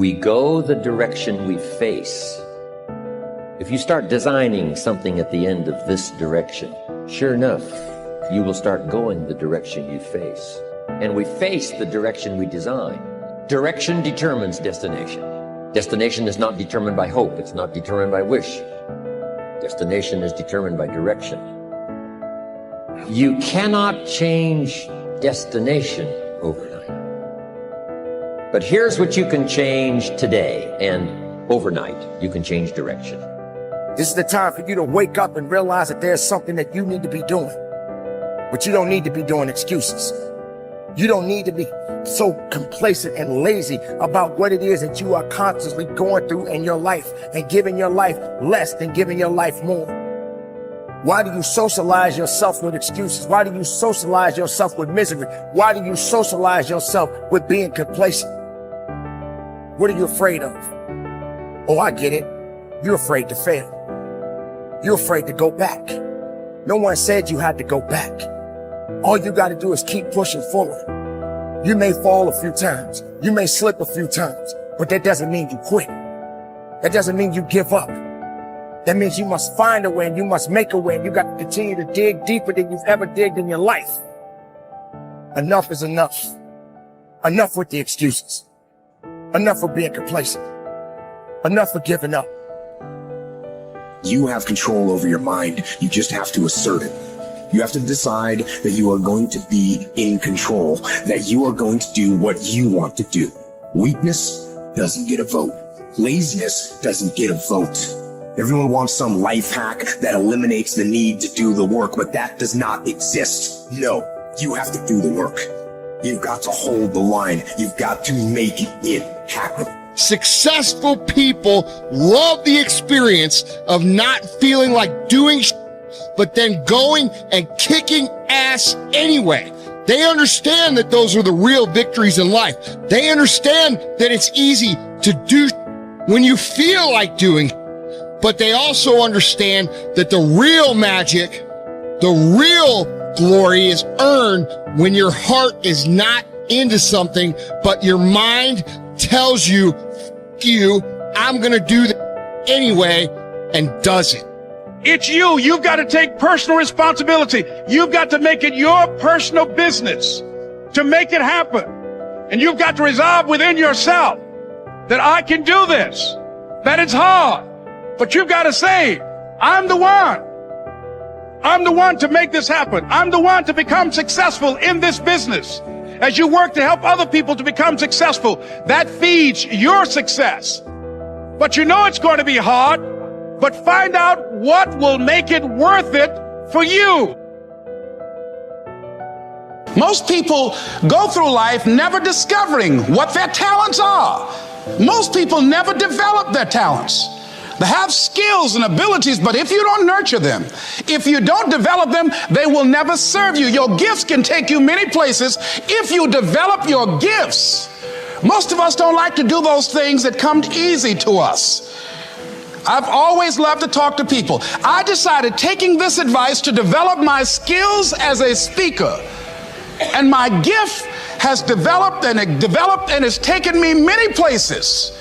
We go the direction we face. If you start designing something at the end of this direction, sure enough, you will start going the direction you face. And we face the direction we design. Direction determines destination. Destination is not determined by hope. It's not determined by wish. Destination is determined by direction. You cannot change destination overnight. But here's what you can change today, and overnight, you can change direction. This is the time for you to wake up and realize that there's something that you need to be doing. But you don't need to be doing excuses. You don't need to be so complacent and lazy about what it is that you are constantly going through in your life and giving your life less than giving your life more. Why do you socialize yourself with excuses? Why do you socialize yourself with misery? Why do you socialize yourself with being complacent? What are you afraid of? Oh, I get it. You're afraid to fail. You're afraid to go back. No one said you had to go back. All you got to do is keep pushing forward. You may fall a few times. You may slip a few times, but that doesn't mean you quit. That doesn't mean you give up. That means you must find a way and you must make a way, and you got to continue to dig deeper than you've ever digged in your life. Enough is enough. Enough with the excuses. Enough for being complacent. Enough for giving up. You have control over your mind. You just have to assert it. You have to decide that you are going to be in control, that you are going to do what you want to do. Weakness doesn't get a vote. Laziness doesn't get a vote. Everyone wants some life hack that eliminates the need to do the work, but that does not exist. No, you have to do the work. You've got to hold the line. You've got to make it happen. Successful people love the experience of not feeling like doing but then going and kicking ass anyway. They understand that those are the real victories in life. They understand that it's easy to do when you feel like doing, but they also understand that the real magic, the real glory is earned when your heart is not into something, but your mind tells you, you, I'm gonna do that anyway, and does it. It's you. You've got to take personal responsibility. You've got to make it your personal business to make it happen. And you've got to resolve within yourself that I can do this, that it's hard, but you've got to say, I'm the one. I'm the one to make this happen. I'm the one to become successful in this business. As you work to help other people to become successful, that feeds your success. But you know it's going to be hard, but find out what will make it worth it for you. Most people go through life never discovering what their talents are. Most people never develop their talents. They have skills and abilities, but if you don't nurture them, if you don't develop them, they will never serve you. Your gifts can take you many places if you develop your gifts. Most of us don't like to do those things that come easy to us. I've always loved to talk to people. I decided, taking this advice, to develop my skills as a speaker. And my gift has developed and has taken me many places.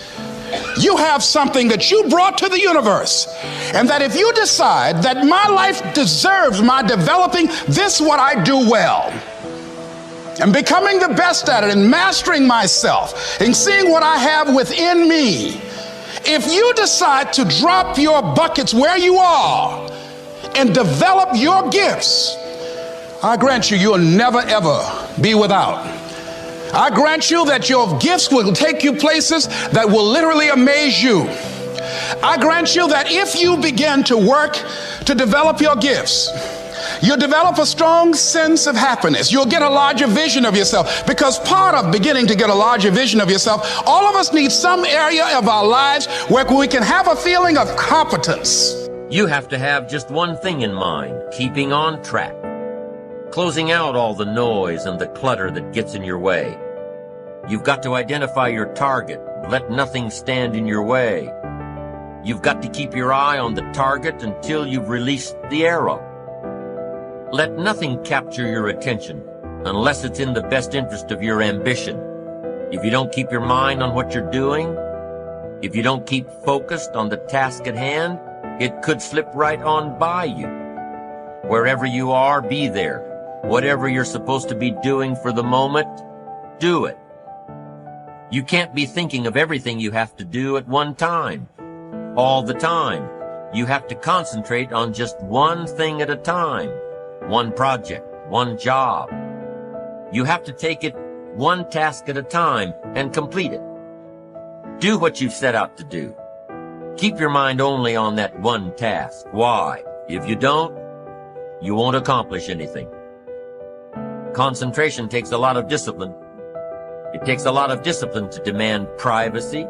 You have something that you brought to the universe, and that if you decide that my life deserves my developing this, what I do well, and becoming the best at it, and mastering myself, and seeing what I have within me, if you decide to drop your buckets where you are and develop your gifts, I grant you, you'll never ever be without. I grant you that your gifts will take you places that will literally amaze you. I grant you that if you begin to work to develop your gifts, you'll develop a strong sense of happiness. You'll get a larger vision of yourself, because part of beginning to get a larger vision of yourself, all of us need some area of our lives where we can have a feeling of competence. You have to have just one thing in mind: keeping on track. Closing out all the noise and the clutter that gets in your way. You've got to identify your target. Let nothing stand in your way. You've got to keep your eye on the target until you've released the arrow. Let nothing capture your attention unless it's in the best interest of your ambition. If you don't keep your mind on what you're doing, If you don't keep focused on the task at hand, it could slip right on by you. Wherever you are, be there. Whatever you're supposed to be doing for the moment, do it. You can't be thinking of everything you have to do at one time, all the time. You have to concentrate on just one thing at a time, one project, one job. You have to take it one task at a time and complete it. Do what you've set out to do. Keep your mind only on that one task. Why? If you don't, you won't accomplish anything. Concentration takes a lot of discipline. It takes a lot of discipline to demand privacy,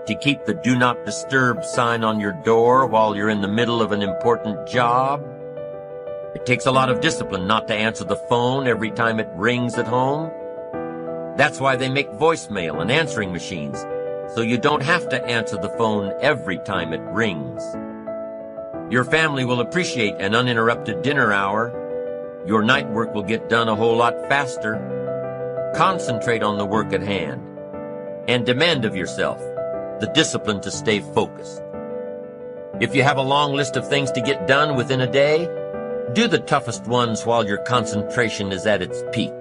to keep the do not disturb sign on your door while you're in the middle of an important job. It takes a lot of discipline not to answer the phone every time it rings at home. That's why they make voicemail and answering machines, so you don't have to answer the phone every time it rings. Your family will appreciate an uninterrupted dinner hour. Your night work will get done a whole lot faster. Concentrate on the work at hand and demand of yourself the discipline to stay focused. If you have a long list of things to get done within a day, do the toughest ones while your concentration is at its peak.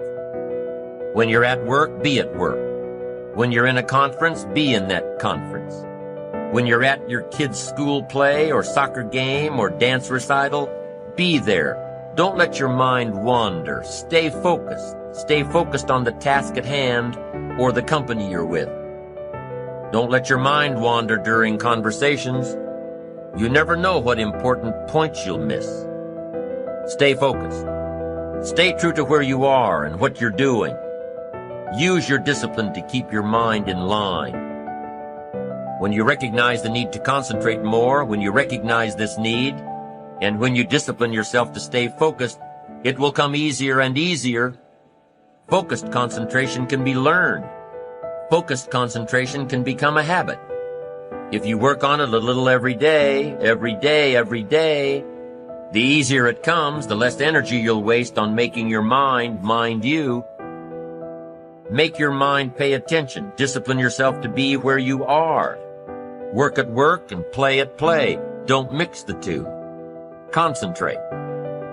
When you're at work, be at work. When you're in a conference, be in that conference. When you're at your kid's school play or soccer game or dance recital, be there. Don't let your mind wander. Stay focused. Stay focused on the task at hand or the company you're with. Don't let your mind wander during conversations. You never know what important points you'll miss. Stay focused. Stay true to where you are and what you're doing. Use your discipline to keep your mind in line. When you recognize the need to concentrate more, when you recognize this need, and when you discipline yourself to stay focused, it will come easier and easier. Focused concentration can be learned. Focused concentration can become a habit. If you work on it a little every day, the easier it comes, the less energy you'll waste on making your mind mind you. Make your mind pay attention. Discipline yourself to be where you are. Work at work and play at play. Don't mix the two. Concentrate.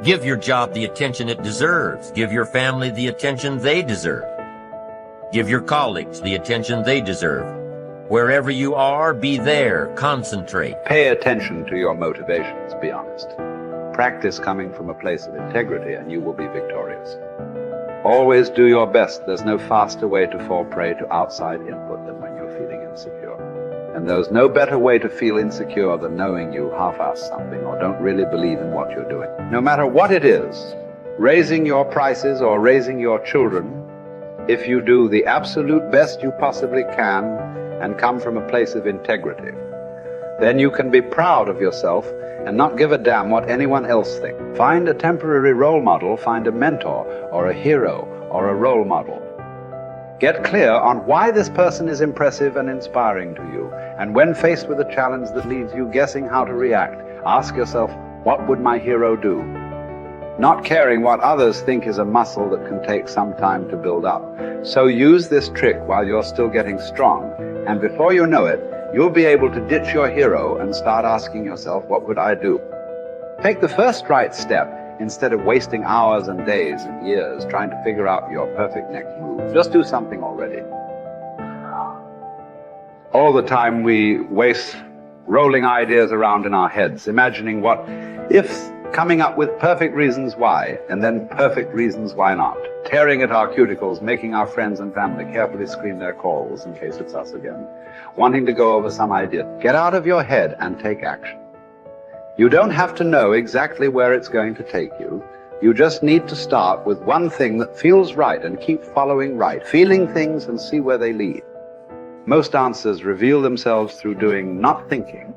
Give your job the attention it deserves. Give your family the attention they deserve. Give your colleagues the attention they deserve. Wherever you are, be there. Concentrate. Pay attention to your motivations, be honest. Practice coming from a place of integrity and you will be victorious. Always do your best. There's no faster way to fall prey to outside input than when you're feeling insecure. And there's no better way to feel insecure than knowing you half-ass something or don't really believe in what you're doing. No matter what it is, raising your prices or raising your children, if you do the absolute best you possibly can and come from a place of integrity, then you can be proud of yourself and not give a damn what anyone else thinks. Find a temporary role model, find a mentor or a hero or a role model. Get clear on why this person is impressive and inspiring to you. And when faced with a challenge that leaves you guessing how to react, ask yourself, what would my hero do? Not caring what others think is a muscle that can take some time to build up. So use this trick while you're still getting strong, and before you know it, you'll be able to ditch your hero and start asking yourself, what would I do? Take the first right step instead of wasting hours and days and years trying to figure out your perfect next move. Just do something already. All the time we waste rolling ideas around in our heads, imagining what ifs, coming up with perfect reasons why, and then perfect reasons why not. Tearing at our cuticles, making our friends and family carefully screen their calls in case it's us again. Wanting to go over some idea. Get out of your head and take action. You don't have to know exactly where it's going to take you. You just need to start with one thing that feels right and keep following right, feeling things and see where they lead. Most answers reveal themselves through doing, not thinking.